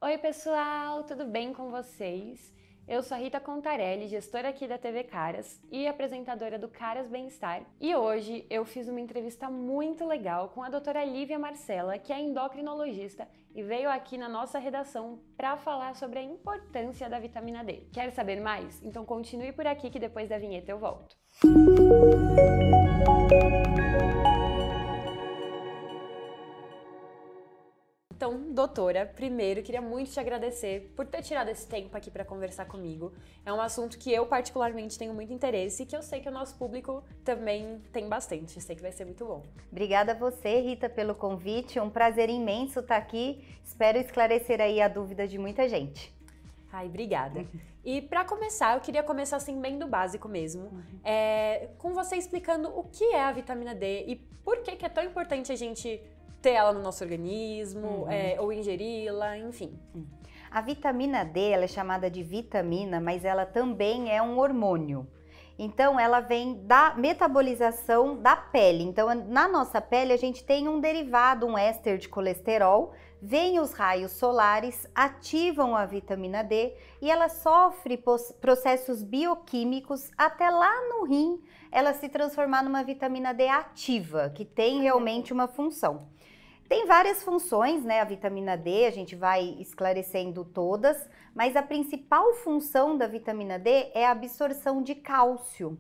Oi pessoal, tudo bem com vocês? Eu sou a Rita Contarelli, gestora aqui da TV Caras e apresentadora do Caras Bem-Estar. E hoje eu fiz uma entrevista muito legal com a doutora Lívia Marcela, que é endocrinologista e veio aqui na nossa redação para falar sobre a importância da vitamina D. Quer saber mais? Então continue por aqui que depois da vinheta eu volto. Então, doutora, primeiro queria muito te agradecer por ter tirado esse tempo aqui para conversar comigo. É um assunto que eu particularmente tenho muito interesse e que eu sei que o nosso público também tem bastante. Eu sei que vai ser muito bom. Obrigada a você, Rita, pelo convite. É um prazer imenso estar aqui. Espero esclarecer aí a dúvida de muita gente. Ai, obrigada. E para começar, eu queria começar assim bem do básico mesmo, com você explicando o que é a vitamina D e por que é tão importante a gente ter ela no nosso organismo, ou ingeri-la, enfim. A vitamina D, ela é chamada de vitamina, mas ela também é um hormônio. Então, ela vem da metabolização da pele. Então, na nossa pele, a gente tem um derivado, um éster de colesterol, vêm os raios solares, ativam a vitamina D e ela sofre processos bioquímicos até lá no rim ela se transformar numa vitamina D ativa, que tem realmente uma função. Tem várias funções, né? A vitamina D, a gente vai esclarecendo todas, mas a principal função da vitamina D é a absorção de cálcio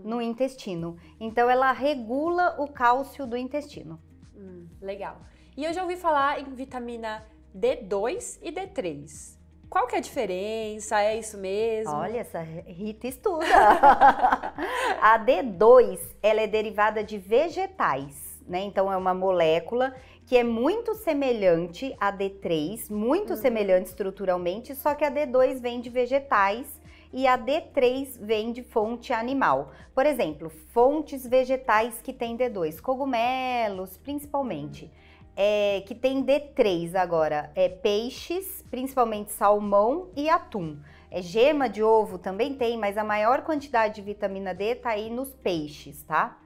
no intestino. Então, ela regula o cálcio do intestino. Legal. E eu já ouvi falar em vitamina D2 e D3. Qual que é a diferença? É isso mesmo? Olha, essa Rita estuda! A D2, ela é derivada de vegetais, né? Então, é uma molécula que é muito semelhante à D3, muito semelhante estruturalmente, só que a D2 vem de vegetais e a D3 vem de fonte animal. Por exemplo, fontes vegetais que tem D2, cogumelos principalmente, que tem D3 agora, peixes, principalmente salmão e atum. Gema de ovo também tem, mas a maior quantidade de vitamina D tá aí nos peixes, tá?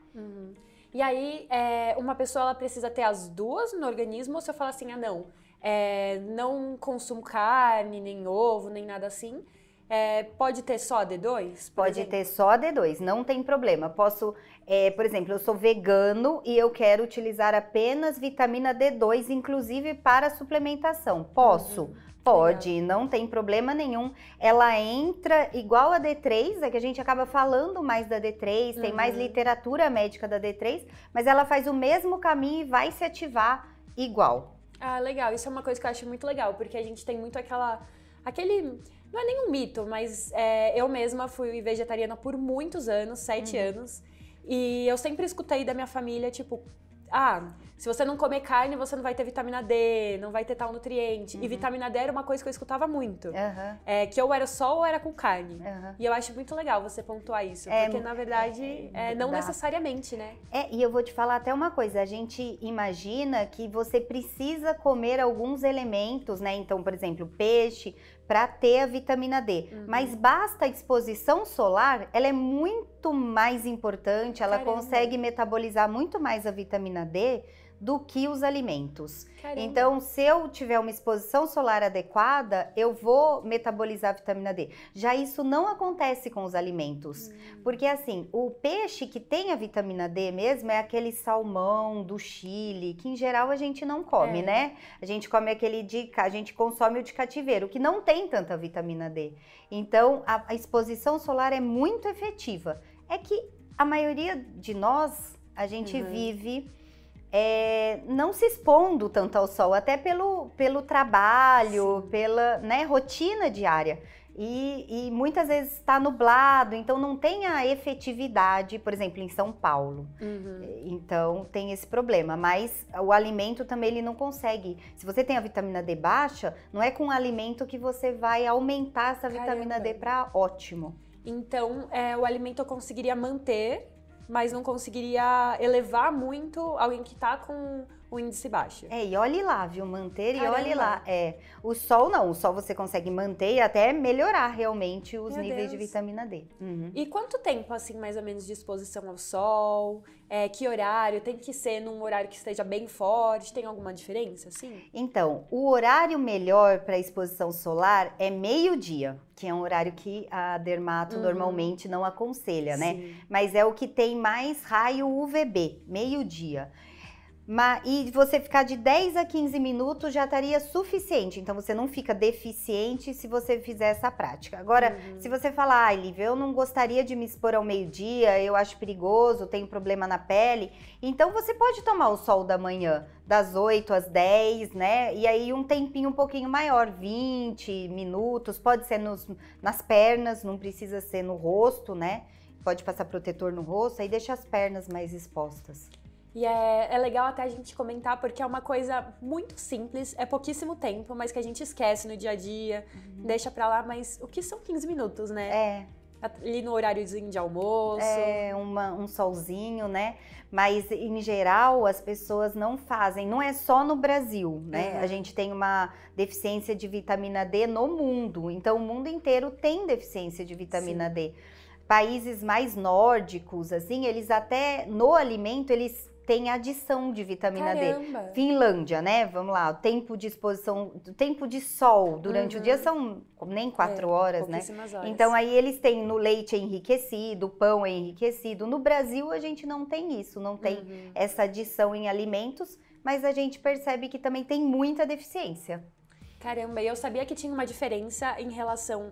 E aí, uma pessoa ela precisa ter as duas no organismo, ou se eu falar assim, não consumo carne, nem ovo, nem nada assim, pode ter só a D2? Pode ter só a D2, não tem problema. Posso, por exemplo, eu sou vegano e eu quero utilizar apenas vitamina D2, inclusive para suplementação. Posso? Pode, legal. Não tem problema nenhum. Ela entra igual a D3, que a gente acaba falando mais da D3, tem mais literatura médica da D3, mas ela faz o mesmo caminho e vai se ativar igual. Ah, legal. Isso é uma coisa que eu acho muito legal, porque a gente tem muito aquele... Não é nem um mito, mas eu mesma fui vegetariana por muitos anos, 7 anos, e eu sempre escutei da minha família, tipo, se você não comer carne, você não vai ter vitamina D, não vai ter tal nutriente. E vitamina D era uma coisa que eu escutava muito. Que ou era só ou era com carne. E eu acho muito legal você pontuar isso, porque na verdade, não necessariamente, né? E eu vou te falar até uma coisa, a gente imagina que você precisa comer alguns elementos, né? Então, por exemplo, peixe, para ter a vitamina D. Mas basta a exposição solar, ela é muito mais importante, ela consegue metabolizar muito mais a vitamina D do que os alimentos. Então, se eu tiver uma exposição solar adequada, eu vou metabolizar a vitamina D. Já isso não acontece com os alimentos, porque assim, o peixe que tem a vitamina D mesmo é aquele salmão do Chile, que em geral a gente não come, né? A gente come a gente consome o de cativeiro, que não tem tanta vitamina D. Então, a exposição solar é muito efetiva. É que a maioria de nós, a gente vive... não se expondo tanto ao sol, até pelo trabalho, pela rotina diária. E muitas vezes está nublado, então não tem a efetividade, por exemplo, em São Paulo. Então tem esse problema, mas o alimento também ele não consegue. Se você tem a vitamina D baixa, não é com o alimento que você vai aumentar essa vitamina D para ótimo. Então o alimento eu conseguiria manter, mas não conseguiria elevar muito alguém que está com o índice baixo. E olhe lá, viu? Manter Caramba. e olhe lá. O sol não, o sol você consegue manter e até melhorar realmente os níveis de vitamina D. E quanto tempo, assim, mais ou menos, de exposição ao sol? Que horário? Tem que ser num horário que esteja bem forte? Tem alguma diferença, assim? Então, o horário melhor para exposição solar é meio-dia, que é um horário que a dermato normalmente não aconselha, né? Sim. Mas é o que tem mais raio UVB, meio-dia. E você ficar de 10 a 15 minutos já estaria suficiente. Então, você não fica deficiente se você fizer essa prática. Agora, se você falar, Lívia, eu não gostaria de me expor ao meio-dia, eu acho perigoso, tenho problema na pele. Então, você pode tomar o sol da manhã, das 8 às 10, né? E aí, um tempinho um pouquinho maior, 20 minutos. Pode ser nas pernas, não precisa ser no rosto, né? Pode passar protetor no rosto, aí deixa as pernas mais expostas. E é legal até a gente comentar, porque é uma coisa muito simples, é pouquíssimo tempo, mas que a gente esquece no dia a dia, deixa pra lá, mas o que são 15 minutos, né? Ali no horáriozinho de almoço. Um solzinho, né? Mas, em geral, as pessoas não fazem, não é só no Brasil, né? A gente tem uma deficiência de vitamina D no mundo, então o mundo inteiro tem deficiência de vitamina D. Países mais nórdicos, assim, eles até, no alimento, eles têm adição de vitamina D. Finlândia, né? Vamos lá, o tempo de exposição, o tempo de sol durante o dia são nem 4 horas, né? Horas. Então aí eles têm no leite enriquecido, o pão enriquecido. No Brasil a gente não tem isso, não tem essa adição em alimentos, mas a gente percebe que também tem muita deficiência. Caramba, e eu sabia que tinha uma diferença em relação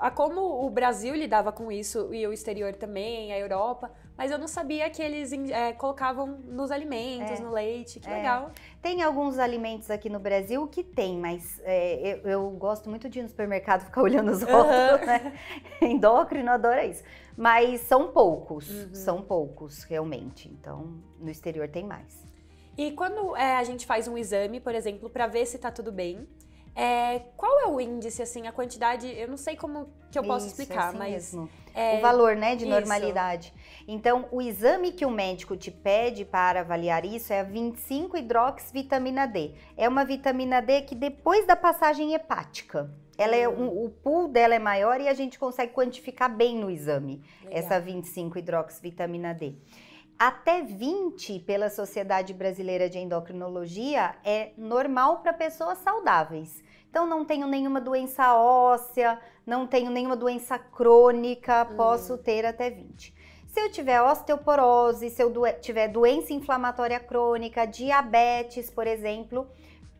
a como o Brasil lidava com isso, e o exterior também, a Europa, mas eu não sabia que eles colocavam nos alimentos, no leite, que legal. Tem alguns alimentos aqui no Brasil que tem, mas eu gosto muito de ir no supermercado ficar olhando os rótulos, né? Endócrino adora isso. Mas são poucos realmente, então no exterior tem mais. E quando a gente faz um exame, por exemplo, para ver se tá tudo bem, qual é o índice, assim, a quantidade, eu não sei como que eu posso explicar, assim mas... mesmo. O valor, né, de normalidade. Então, o exame que o médico te pede para avaliar isso é a 25-hidroxivitamina D. É uma vitamina D que depois da passagem hepática, ela o pool dela é maior e a gente consegue quantificar bem no exame, essa 25-hidroxivitamina D. Até 20, pela Sociedade Brasileira de Endocrinologia, é normal para pessoas saudáveis. Então, não tenho nenhuma doença óssea, não tenho nenhuma doença crônica, posso ter até 20. Se eu tiver osteoporose, se eu tiver doença inflamatória crônica, diabetes, por exemplo,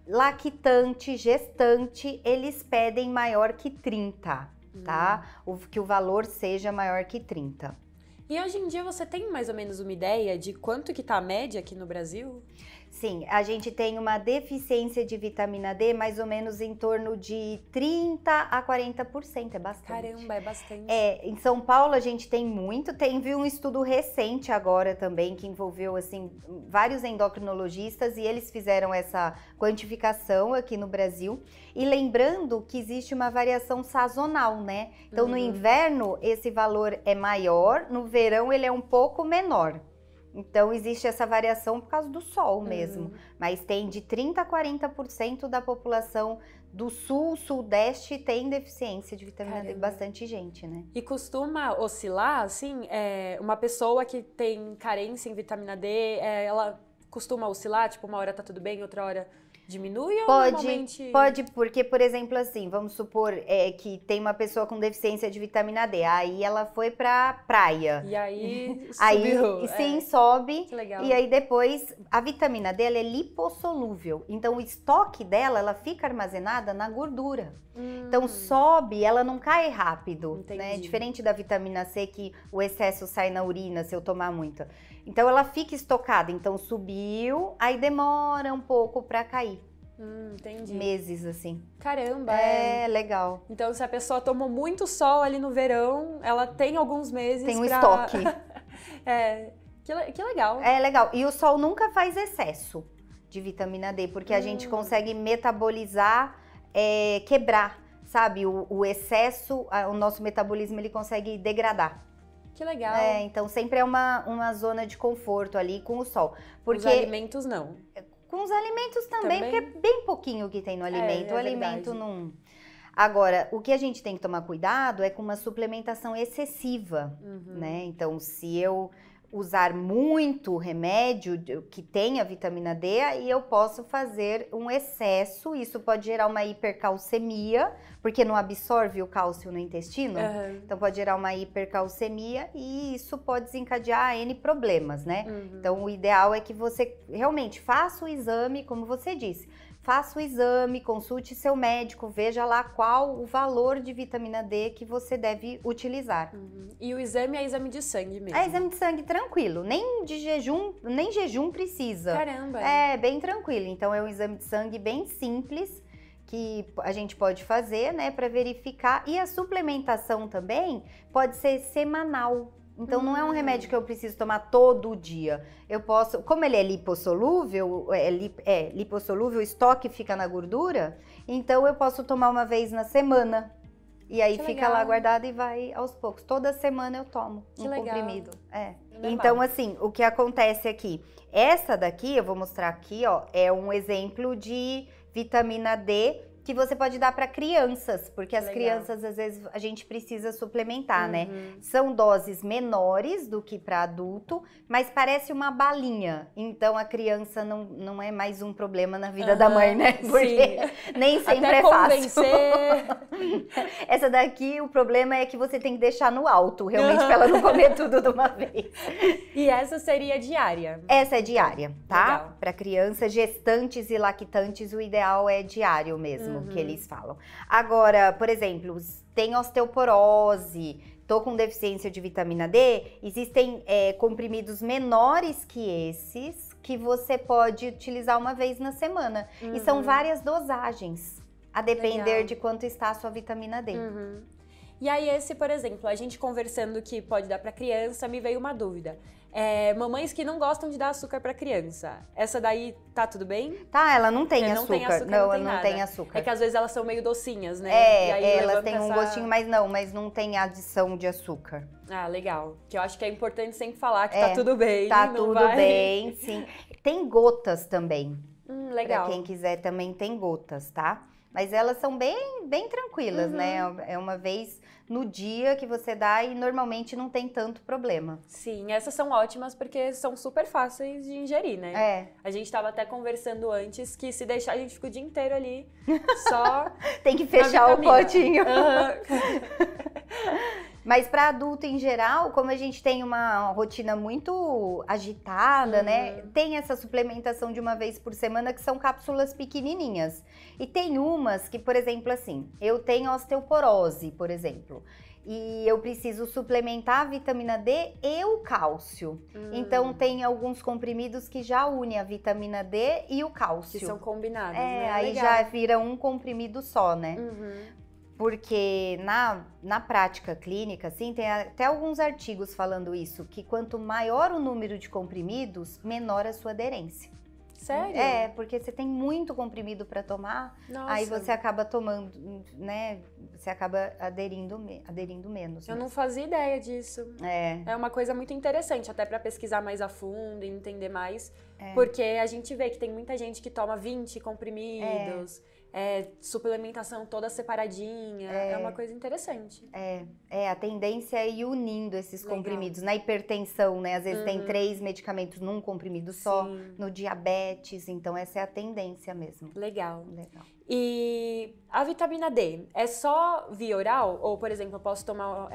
lactante, gestante, eles pedem maior que 30, tá? Que o valor seja maior que 30. E hoje em dia você tem mais ou menos uma ideia de quanto que tá a média aqui no Brasil? Sim, a gente tem uma deficiência de vitamina D mais ou menos em torno de 30 a 40%, é bastante. Caramba, é bastante. Em São Paulo a gente tem muito, vi um estudo recente agora também que envolveu assim vários endocrinologistas e eles fizeram essa quantificação aqui no Brasil. E lembrando que existe uma variação sazonal, né? Então no inverno esse valor é maior, no verão ele é um pouco menor. Então, existe essa variação por causa do sol mesmo. Mas tem de 30% a 40% da população do sul, sudeste tem deficiência de vitamina D, bastante gente, né? E costuma oscilar, assim, uma pessoa que tem carência em vitamina D, ela costuma oscilar? Tipo, uma hora tá tudo bem, outra hora diminui ou normalmente... Pode, porque, por exemplo, assim, vamos supor que tem uma pessoa com deficiência de vitamina D, aí ela foi pra praia. E aí subiu. Aí, sim, sobe. Que legal. E aí depois, a vitamina D, ela é lipossolúvel. Então, o estoque dela, ela fica armazenada na gordura. Então, sobe, ela não cai rápido, né? Diferente da vitamina C, que o excesso sai na urina se eu tomar muito. Então, ela fica estocada. Então, subiu, aí demora um pouco pra cair. Entendi. Meses, assim. Caramba, legal. Então, se a pessoa tomou muito sol ali no verão, ela tem alguns meses tem um estoque. Que legal. É legal. E o sol nunca faz excesso de vitamina D, porque a gente consegue metabolizar, quebrar, sabe? O excesso, o nosso metabolismo, ele consegue degradar. Que legal. Então sempre é uma zona de conforto ali com o sol. Porque os alimentos não. com os alimentos também, porque é bem pouquinho que tem no alimento. O alimento verdade. não... Agora, o que a gente tem que tomar cuidado é com uma suplementação excessiva, né? Então, se eu usar muito remédio que tenha vitamina D, aí eu posso fazer um excesso, isso pode gerar uma hipercalcemia, porque não absorve o cálcio no intestino, então pode gerar uma hipercalcemia e isso pode desencadear N problemas, né? Então o ideal é que você realmente faça o exame, como você disse, faça o exame, consulte seu médico, veja lá qual o valor de vitamina D que você deve utilizar. E o exame é exame de sangue mesmo? É exame de sangue tranquilo, nem jejum precisa. Caramba! É bem tranquilo, então é um exame de sangue bem simples que a gente pode fazer, né, para verificar. E a suplementação também pode ser semanal. Então, não é um remédio que eu preciso tomar todo dia. Eu posso, como ele é lipossolúvel, lipossolúvel, o estoque fica na gordura, então eu posso tomar uma vez na semana. E aí fica lá guardado e vai aos poucos. Toda semana eu tomo um comprimido. Então, assim, o que acontece aqui? Essa daqui, eu vou mostrar aqui, ó, é um exemplo de vitamina D que você pode dar para crianças, porque as crianças, às vezes, a gente precisa suplementar, né? São doses menores do que para adulto, mas parece uma balinha. Então, a criança não é mais um problema na vida da mãe, né? Porque nem sempre é fácil. Essa daqui, o problema é que você tem que deixar no alto, realmente, para ela não comer tudo de uma vez. E essa seria diária? Essa é diária, tá? Para crianças, gestantes e lactantes, o ideal é diário mesmo. Que eles falam. Agora, por exemplo, tem osteoporose, tô com deficiência de vitamina D, existem comprimidos menores que esses que você pode utilizar uma vez na semana. E são várias dosagens, a depender de quanto está a sua vitamina D. E aí esse, por exemplo, a gente conversando que pode dar para criança, me veio uma dúvida. Mamães que não gostam de dar açúcar para criança, essa daí tá tudo bem? Tá, ela não tem açúcar. Não tem açúcar, não tem açúcar. É que às vezes elas são meio docinhas, né? E aí elas têm um gostinho, mas não tem adição de açúcar. Ah, legal. Que eu acho que é importante sempre falar que tá tudo bem. Tá tudo bem, sim. Tem gotas também. Legal. Pra quem quiser também tem gotas, tá? Mas elas são bem tranquilas, né? É uma vez no dia que você dá e normalmente não tem tanto problema. Sim, essas são ótimas porque são super fáceis de ingerir, né? A gente tava até conversando antes que se deixar a gente fica o dia inteiro ali só tem que fechar o potinho. Mas para adulto em geral, como a gente tem uma rotina muito agitada, né? Tem essa suplementação de uma vez por semana que são cápsulas pequenininhas. E tem umas que, por exemplo, assim, eu tenho osteoporose, por exemplo. E eu preciso suplementar a vitamina D e o cálcio. Então, tem alguns comprimidos que já unem a vitamina D e o cálcio. Que são combinados, né? Aí já vira um comprimido só, né? Porque na prática clínica, assim, tem até alguns artigos falando isso, que quanto maior o número de comprimidos, menor a sua aderência. Sério? Porque você tem muito comprimido para tomar, aí você acaba tomando, né? Você acaba aderindo menos. Eu não fazia ideia disso. É uma coisa muito interessante, até para pesquisar mais a fundo e entender mais, porque a gente vê que tem muita gente que toma 20 comprimidos. Suplementação toda separadinha, é uma coisa interessante. A tendência é ir unindo esses comprimidos. Na hipertensão, né? Às vezes tem 3 medicamentos num comprimido só. No diabetes, então essa é a tendência mesmo. Legal. E a vitamina D, é só via oral? Ou, por exemplo, eu posso tomar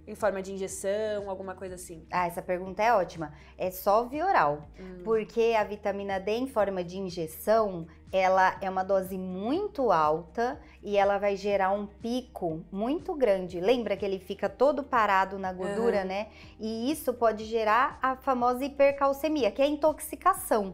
em forma de injeção, alguma coisa assim? Essa pergunta é ótima. É só via oral. Porque a vitamina D em forma de injeção, ela é uma dose muito alta e ela vai gerar um pico muito grande. Lembra que ele fica todo parado na gordura, né? E isso pode gerar a famosa hipercalcemia, que é a intoxicação.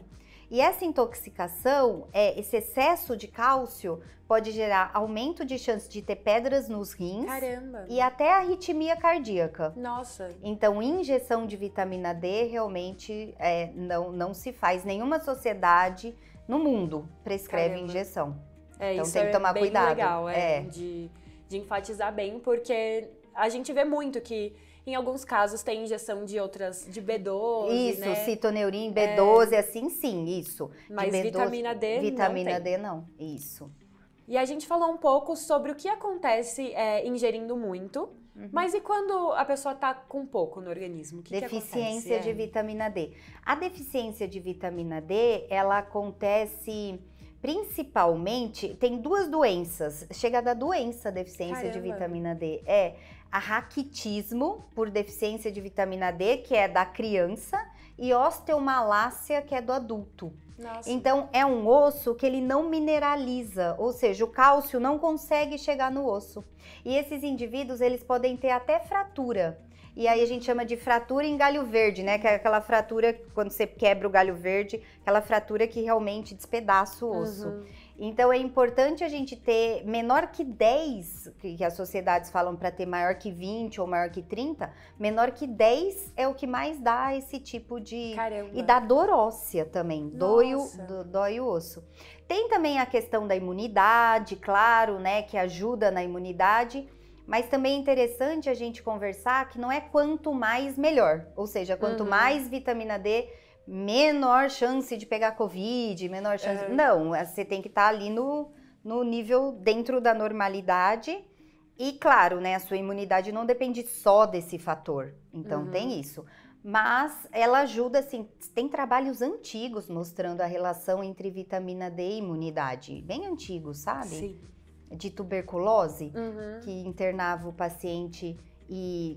E essa intoxicação, esse excesso de cálcio, pode gerar aumento de chance de ter pedras nos rins. Caramba! E até arritmia cardíaca. Nossa! Então, injeção de vitamina D realmente não se faz. Nenhuma sociedade no mundo prescreve injeção. Então isso tem que tomar bem cuidado. Legal, de enfatizar bem, porque a gente vê muito que em alguns casos tem injeção de outras, de B12, isso, né? citoneurin, B12, assim sim, isso. Mas de B12, vitamina D vitamina não tem. D não, isso. E a gente falou um pouco sobre o que acontece ingerindo muito, mas e quando a pessoa tá com pouco no organismo? O que Deficiência que acontece? de vitamina D. A deficiência de vitamina D, ela acontece principalmente, tem duas doenças, chega a dar doença a deficiência de Caramba. vitamina D. É a raquitismo, por deficiência de vitamina D, que é da criança, e osteomalácia, que é do adulto. Nossa. Então, é um osso que ele não mineraliza, ou seja, o cálcio não consegue chegar no osso. E esses indivíduos, eles podem ter até fratura. E aí a gente chama de fratura em galho verde, né? Que é aquela fratura, quando você quebra o galho verde, aquela fratura que realmente despedaça o osso. Então, é importante a gente ter menor que 10, que as sociedades falam para ter maior que 20 ou maior que 30, menor que 10 é o que mais dá esse tipo de... Caramba. E dá dor óssea também, dói o osso. Tem também a questão da imunidade, claro, né, que ajuda na imunidade, mas também é interessante a gente conversar que não é quanto mais melhor, ou seja, quanto mais vitamina D, menor chance de pegar Covid, menor chance... Não, você tem que estar ali no nível dentro da normalidade e, claro, né, a sua imunidade não depende só desse fator, então tem isso. Mas ela ajuda, assim, tem trabalhos antigos mostrando a relação entre vitamina D e imunidade, bem antigos, sabe? Sim. De tuberculose, que internava o paciente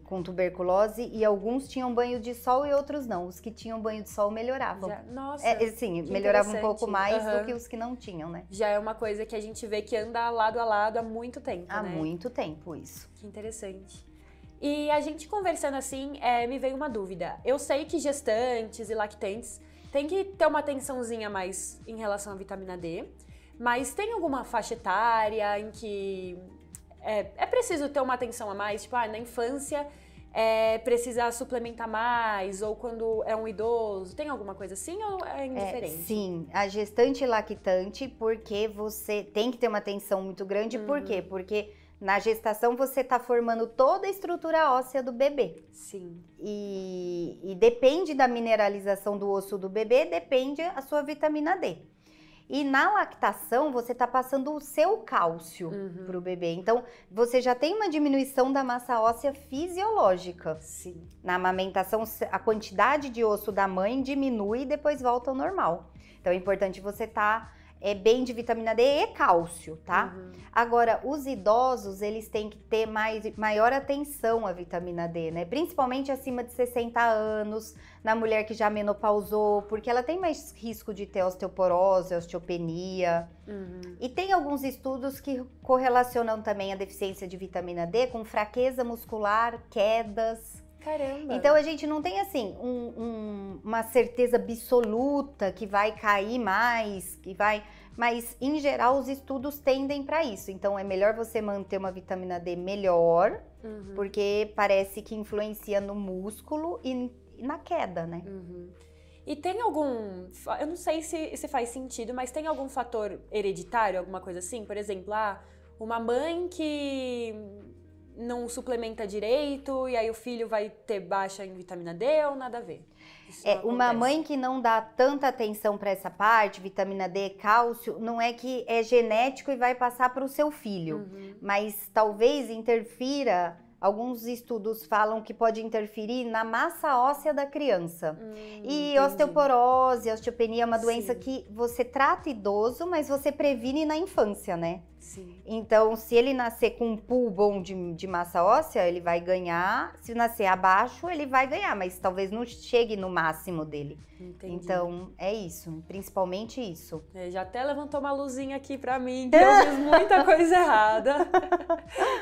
com tuberculose e alguns tinham banho de sol e outros não. Os que tinham banho de sol melhoravam. Nossa, sim, melhoravam um pouco mais do que os que não tinham, né? Já é uma coisa que a gente vê que anda lado a lado há muito tempo, Há né? muito tempo, isso. Que interessante. E a gente conversando assim, me veio uma dúvida. Eu sei que gestantes e lactantes têm que ter uma atençãozinha a mais em relação à vitamina D, mas tem alguma faixa etária em que é preciso ter uma atenção a mais? Tipo, na infância precisa suplementar mais, ou quando é um idoso, tem alguma coisa assim ou é indiferente? Sim, a gestante e lactante, porque você tem que ter uma atenção muito grande, por quê? Porque na gestação você está formando toda a estrutura óssea do bebê. Sim. E depende da mineralização do osso do bebê, depende a sua vitamina D. E na lactação, você está passando o seu cálcio para o bebê. Então, você já tem uma diminuição da massa óssea fisiológica. Sim. Na amamentação, a quantidade de osso da mãe diminui e depois volta ao normal. Então, é importante você estar bem de vitamina D e cálcio, tá? Agora, os idosos, eles têm que ter maior atenção à vitamina D, né? Principalmente acima de 60 anos, na mulher que já menopausou, porque ela tem mais risco de ter osteoporose, osteopenia. E tem alguns estudos que correlacionam também a deficiência de vitamina D com fraqueza muscular, quedas. Caramba! Então a gente não tem assim uma certeza absoluta que vai cair mais, mas em geral os estudos tendem para isso. Então é melhor você manter uma vitamina D melhor, porque parece que influencia no músculo e na queda, né? E tem algum, eu não sei se faz sentido, mas tem algum fator hereditário, alguma coisa assim? Por exemplo, uma mãe que não suplementa direito e aí o filho vai ter baixa em vitamina D ou nada a ver? Uma mãe que não dá tanta atenção para essa parte, vitamina D, cálcio, não é que é genético e vai passar para o seu filho, mas talvez interfira. Alguns estudos falam que pode interferir na massa óssea da criança. E osteoporose, osteopenia é uma doença que você trata idoso, mas você previne na infância, né? Sim. Então, se ele nascer com um pool bom de massa óssea, ele vai ganhar. Se nascer abaixo, ele vai ganhar, mas talvez não chegue no máximo dele. Entendi. Então, é isso, principalmente isso. Já até levantou uma luzinha aqui pra mim, que eu fiz muita coisa errada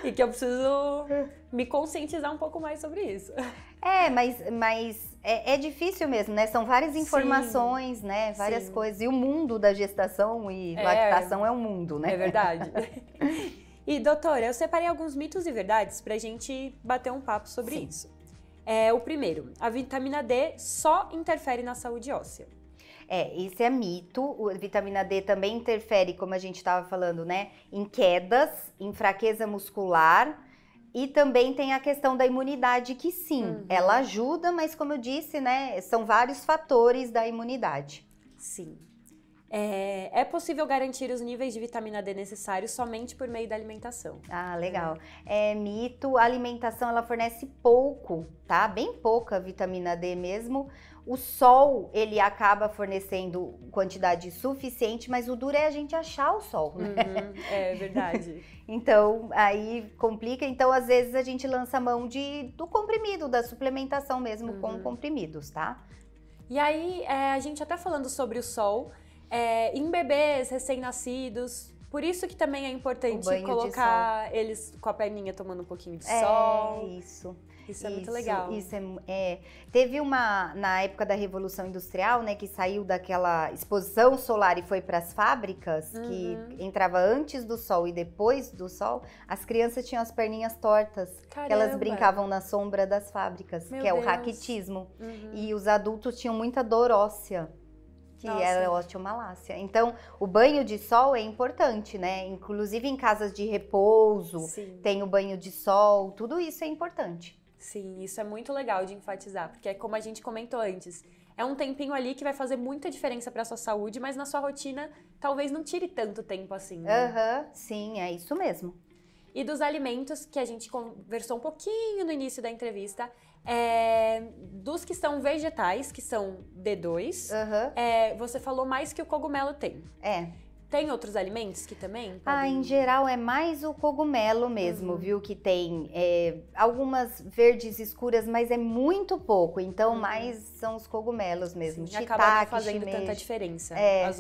e que eu preciso me conscientizar um pouco mais sobre isso. Mas é difícil mesmo, né? São várias informações, né? Várias coisas. E o mundo da gestação e lactação é um mundo, né? É verdade. E, doutora, eu separei alguns mitos e verdades pra gente bater um papo sobre isso. O primeiro, a vitamina D só interfere na saúde óssea. Isso é mito. A vitamina D também interfere, como a gente estava falando, né? Em quedas, em fraqueza muscular E também tem a questão da imunidade, que sim, ela ajuda, mas como eu disse, né, são vários fatores da imunidade. Sim. É possível garantir os níveis de vitamina D necessários somente por meio da alimentação. Ah, legal. É mito, a alimentação ela fornece pouco, tá? Bem pouca vitamina D mesmo. O sol, ele acaba fornecendo quantidade suficiente, mas o duro é a gente achar o sol, né? É verdade. Então, aí complica. Então, às vezes, a gente lança a mão do comprimido, da suplementação mesmo com comprimidos, tá? E aí, a gente até falando sobre o sol, em bebês recém-nascidos, por isso que também é importante colocar eles com a perninha tomando um pouquinho de sol. Isso é muito legal. Teve na época da Revolução Industrial, né, que saiu daquela exposição solar e foi para as fábricas, que entrava antes do sol e depois do sol, as crianças tinham as perninhas tortas, que elas brincavam na sombra das fábricas, que é o raquitismo. E os adultos tinham muita dor óssea, que era osteomalácia. Então, o banho de sol é importante, né? Inclusive em casas de repouso, tem o banho de sol, tudo isso é importante. Sim, isso é muito legal de enfatizar, porque é como a gente comentou antes, é um tempinho ali que vai fazer muita diferença para sua saúde, mas na sua rotina talvez não tire tanto tempo assim, né? Sim, é isso mesmo. E dos alimentos, que a gente conversou um pouquinho no início da entrevista, dos que são vegetais, que são D2, você falou mais que o cogumelo tem. Tem outros alimentos que também podem... em geral é mais o cogumelo mesmo, viu? Que tem algumas verdes escuras, mas é muito pouco. Então, mais são os cogumelos mesmo. Sim, acaba não fazendo tanta diferença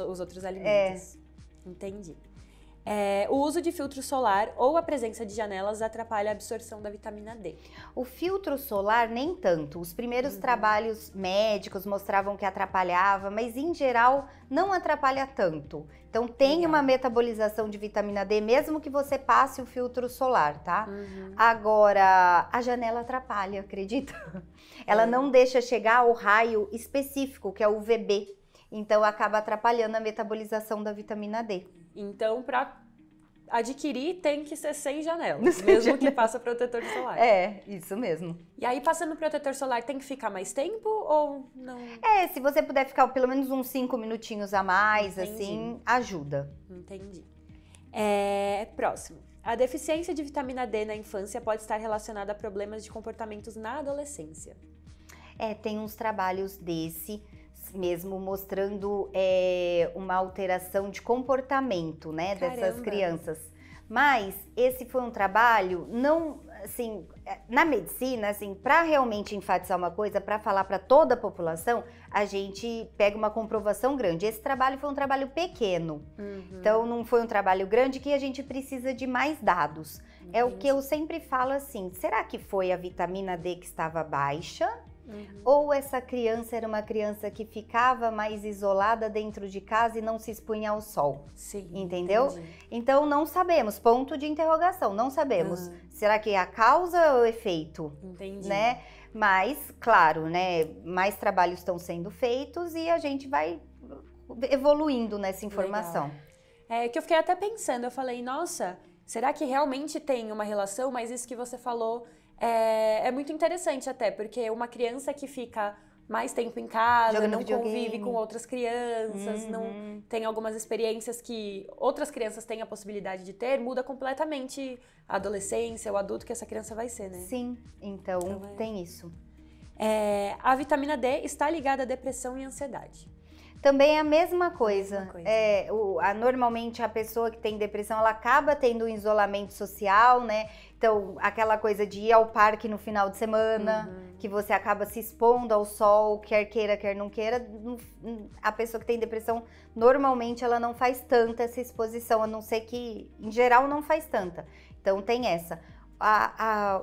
os outros alimentos. Entendi. O uso de filtro solar ou a presença de janelas atrapalha a absorção da vitamina D. O filtro solar nem tanto. Os primeiros trabalhos médicos mostravam que atrapalhava, mas em geral não atrapalha tanto. Então tem uma metabolização de vitamina D, mesmo que você passe o filtro solar, tá? Agora, a janela atrapalha, acredita? Ela não deixa chegar ao raio específico, que é o UVB. Então acaba atrapalhando a metabolização da vitamina D. Então, para adquirir, tem que ser sem janelas, mesmo que faça protetor solar. Isso mesmo. E aí, passando protetor solar, tem que ficar mais tempo ou não? Se você puder ficar pelo menos uns 5 minutinhos a mais, assim, ajuda. Entendi. Próximo. A deficiência de vitamina D na infância pode estar relacionada a problemas de comportamentos na adolescência. Tem uns trabalhos mesmo mostrando uma alteração de comportamento, né, dessas crianças. Mas esse foi um trabalho, não, assim, na medicina, assim, para realmente enfatizar uma coisa, para falar para toda a população, a gente pega uma comprovação grande. Esse trabalho foi um trabalho pequeno, então não foi um trabalho grande que a gente precisa de mais dados. É o que eu sempre falo assim, será que foi a vitamina D que estava baixa? Ou essa criança era uma criança que ficava mais isolada dentro de casa e não se expunha ao sol? Entendeu? Então não sabemos, ponto de interrogação, não sabemos. Será que é a causa ou o efeito? Né? Mas, claro, né, mais trabalhos estão sendo feitos e a gente vai evoluindo nessa informação. Que eu fiquei até pensando, eu falei, nossa, será que realmente tem uma relação? Mas isso que você falou é muito interessante até, porque uma criança que fica mais tempo em casa, não convive com outras crianças, não tem algumas experiências que outras crianças têm a possibilidade de ter, muda completamente a adolescência, o adulto que essa criança vai ser, né? Sim, então tem isso. A vitamina D está ligada à depressão e ansiedade. Também é a mesma coisa. Normalmente a pessoa que tem depressão, ela acaba tendo um isolamento social, né? Então, aquela coisa de ir ao parque no final de semana, que você acaba se expondo ao sol, quer queira, quer não queira. A pessoa que tem depressão, normalmente ela não faz tanta essa exposição, a não ser que, em geral, não faz tanta. Então, tem essa.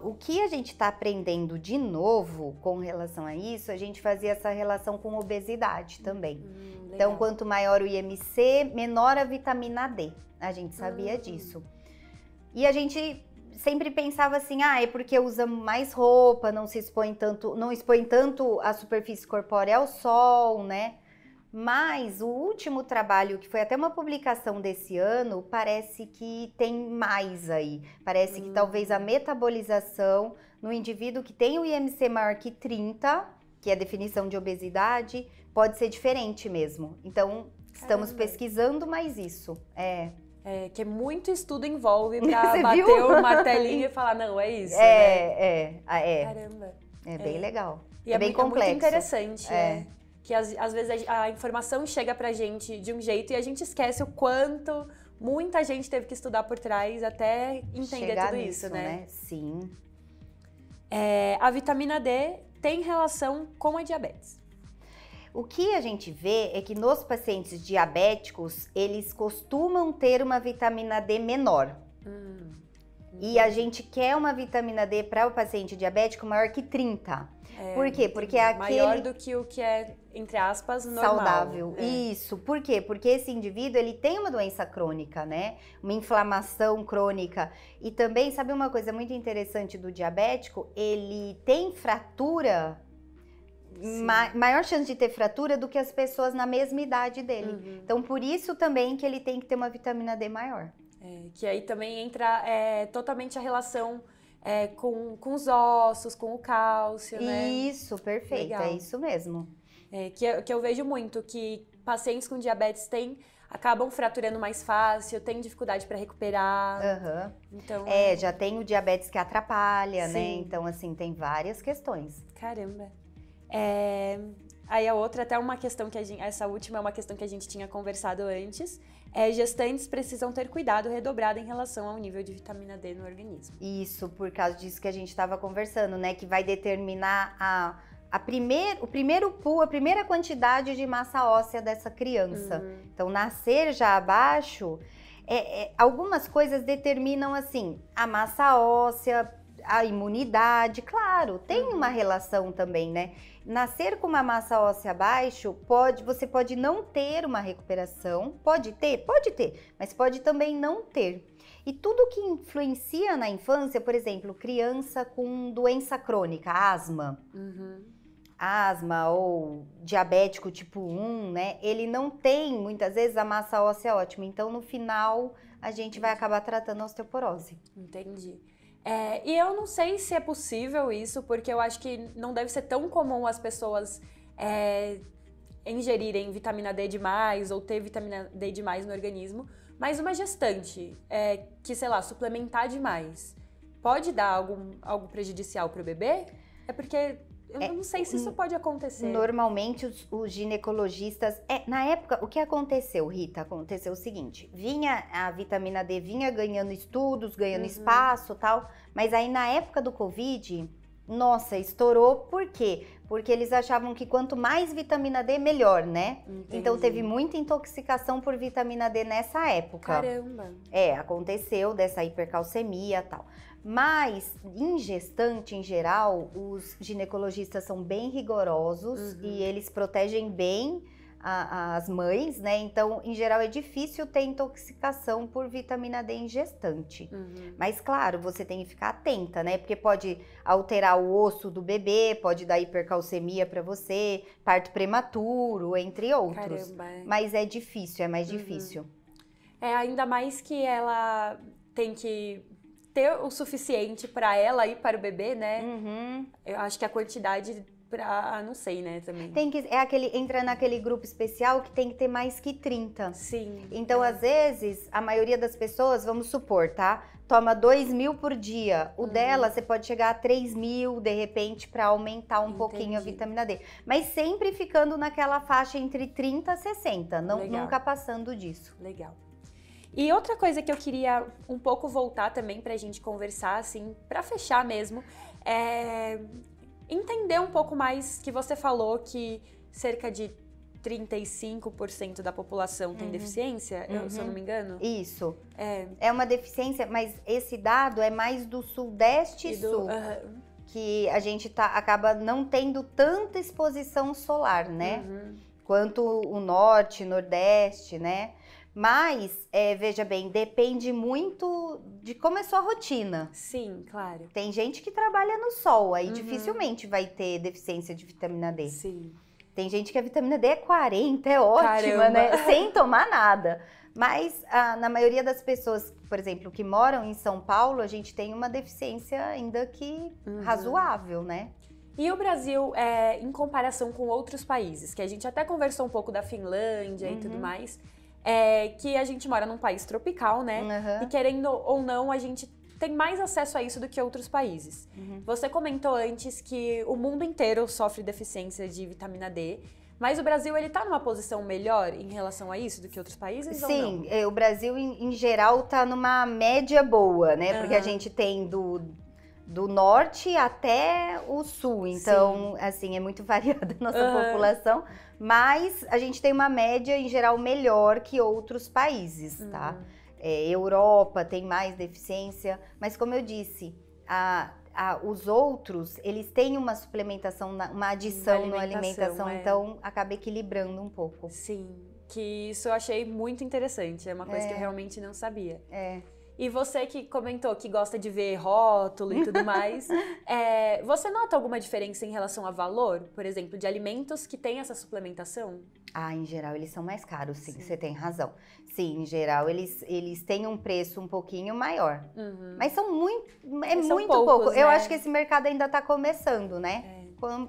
O que a gente está aprendendo de novo com relação a isso, a gente fazia essa relação com obesidade também. Então, quanto maior o IMC, menor a vitamina D. A gente sabia disso. E a gente sempre pensava assim, é porque usa mais roupa, não expõe tanto a superfície corpórea ao sol, né? Mas o último trabalho, que foi até uma publicação desse ano, parece que tem mais aí. Parece que talvez a metabolização no indivíduo que tem o IMC maior que 30, que é a definição de obesidade, pode ser diferente mesmo. Então, estamos pesquisando mais isso. Que muito estudo envolve pra bater o martelinho e falar, não, é isso, né? Caramba. É bem legal. E é bem complexo. É muito interessante, que às vezes a informação chega pra gente de um jeito e a gente esquece o quanto muita gente teve que estudar por trás até entender chegar tudo nisso, isso, né? Sim. A vitamina D tem relação com a diabetes. O que a gente vê é que nos pacientes diabéticos, eles costumam ter uma vitamina D menor. E a gente quer uma vitamina D para o paciente diabético maior que 30. Por quê? Porque é aquele... Maior do que o que é, entre aspas, normal. Saudável. Isso. Por quê? Porque esse indivíduo, ele tem uma doença crônica, né? Uma inflamação crônica. E também, sabe uma coisa muito interessante do diabético? Ele tem fratura, maior chance de ter fratura do que as pessoas na mesma idade dele. Então, por isso também que ele tem que ter uma vitamina D maior. Que aí também entra totalmente a relação com os ossos, com o cálcio, né? Isso, perfeito, legal. É isso mesmo. Que eu vejo muito, que pacientes com diabetes acabam fraturando mais fácil, têm dificuldade para recuperar. Então, já tem o diabetes que atrapalha, né? Então, assim, tem várias questões. Caramba. Aí a outra, até uma questão essa última é uma questão que a gente tinha conversado antes, gestantes precisam ter cuidado redobrado em relação ao nível de vitamina D no organismo. Isso, por causa disso que a gente estava conversando, né? Que vai determinar a primeira quantidade de massa óssea dessa criança. Então, nascer já abaixo, algumas coisas determinam, assim, a massa óssea, a imunidade, claro, tem uma relação também, né? Nascer com uma massa óssea abaixo, você pode não ter uma recuperação, pode ter, mas pode também não ter. E tudo que influencia na infância, por exemplo, criança com doença crônica, asma ou diabético tipo 1, né? Ele não tem, muitas vezes, a massa óssea ótima. Então, no final, a gente vai acabar tratando a osteoporose. Entendi. E eu não sei se é possível isso, porque eu acho que não deve ser tão comum as pessoas ingerirem vitamina D demais ou ter vitamina D demais no organismo, mas uma gestante que, sei lá, suplementar demais, pode dar algo prejudicial para o bebê? É porque eu não sei se isso pode acontecer. Normalmente os ginecologistas... na época, o que aconteceu, Rita? Aconteceu o seguinte, a vitamina D vinha ganhando estudos, ganhando espaço e tal, mas aí na época do Covid, nossa, estourou. Por quê? Porque eles achavam que quanto mais vitamina D, melhor, né? Entendi. Então teve muita intoxicação por vitamina D nessa época. Caramba! Aconteceu dessa hipercalcemia e tal. Mas, em gestante, em geral, os ginecologistas são bem rigorosos e eles protegem bem as mães, né? Então, em geral, é difícil ter intoxicação por vitamina D em gestante. Mas, claro, você tem que ficar atenta, né? Porque pode alterar o osso do bebê, pode dar hipercalcemia para você, parto prematuro, entre outros. Caramba, Mas é difícil, é mais difícil. Ainda mais que ela tem que ter o suficiente para ela e para o bebê, né? Eu acho que a quantidade não sei, né, também. Entra naquele grupo especial que tem que ter mais que 30. Sim. Então, às vezes, a maioria das pessoas, vamos supor, tá? Toma 2.000 por dia. O dela, você pode chegar a 3.000, de repente, para aumentar um pouquinho a vitamina D. Mas sempre ficando naquela faixa entre 30 e 60, nunca passando disso. Legal. E outra coisa que eu queria um pouco voltar também pra gente conversar, assim, pra fechar mesmo, entender um pouco mais, que você falou que cerca de 35% da população tem deficiência, se eu não me engano. Isso. É uma deficiência, mas esse dado é mais do Sudeste e Sul. Que a gente acaba não tendo tanta exposição solar, né? Quanto o Norte, Nordeste, né? Mas, veja bem, depende muito de como é sua rotina. Sim, claro. Tem gente que trabalha no sol, aí dificilmente vai ter deficiência de vitamina D. Sim. Tem gente que a vitamina D é 40, é ótima, Caramba. né? Sem tomar nada. Mas na maioria das pessoas, por exemplo, que moram em São Paulo, a gente tem uma deficiência ainda que razoável, né? E o Brasil, em comparação com outros países, que a gente até conversou um pouco da Finlândia e tudo mais, que a gente mora num país tropical, né? E querendo ou não, a gente tem mais acesso a isso do que outros países. Você comentou antes que o mundo inteiro sofre deficiência de vitamina D, mas o Brasil, ele tá numa posição melhor em relação a isso do que outros países ou não? Sim, o Brasil, em geral, tá numa média boa, né? Porque a gente tem do norte até o sul, então, assim, é muito variada a nossa população, mas a gente tem uma média, em geral, melhor que outros países, tá? Europa tem mais deficiência, mas como eu disse, os outros, eles têm uma suplementação, uma adição na alimentação, então acaba equilibrando um pouco. Sim, que isso eu achei muito interessante, é uma coisa que eu realmente não sabia. E você que comentou que gosta de ver rótulo e tudo mais, você nota alguma diferença em relação a valor, por exemplo, de alimentos que têm essa suplementação? Em geral, eles são mais caros, sim, você tem razão. Sim, em geral, eles têm um preço um pouquinho maior. Mas são muito pouco. Né? Eu acho que esse mercado ainda está começando, né?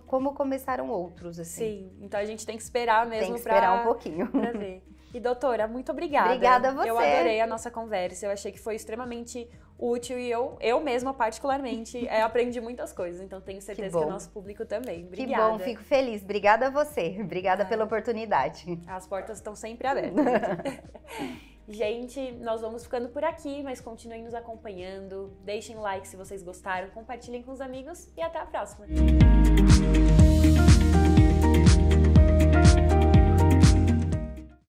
Como começaram outros, assim. Sim, então a gente tem que esperar mesmo Tem que esperar um pouquinho. Pra ver. E doutora, muito obrigada. Obrigada a você. Eu adorei a nossa conversa, eu achei que foi extremamente útil e eu mesma, particularmente, aprendi muitas coisas. Então tenho certeza que o nosso público também. Obrigada. Que bom, fico feliz. Obrigada a você. Obrigada pela oportunidade. As portas estão sempre abertas. Gente, nós vamos ficando por aqui, mas continuem nos acompanhando. Deixem like se vocês gostaram, compartilhem com os amigos e até a próxima.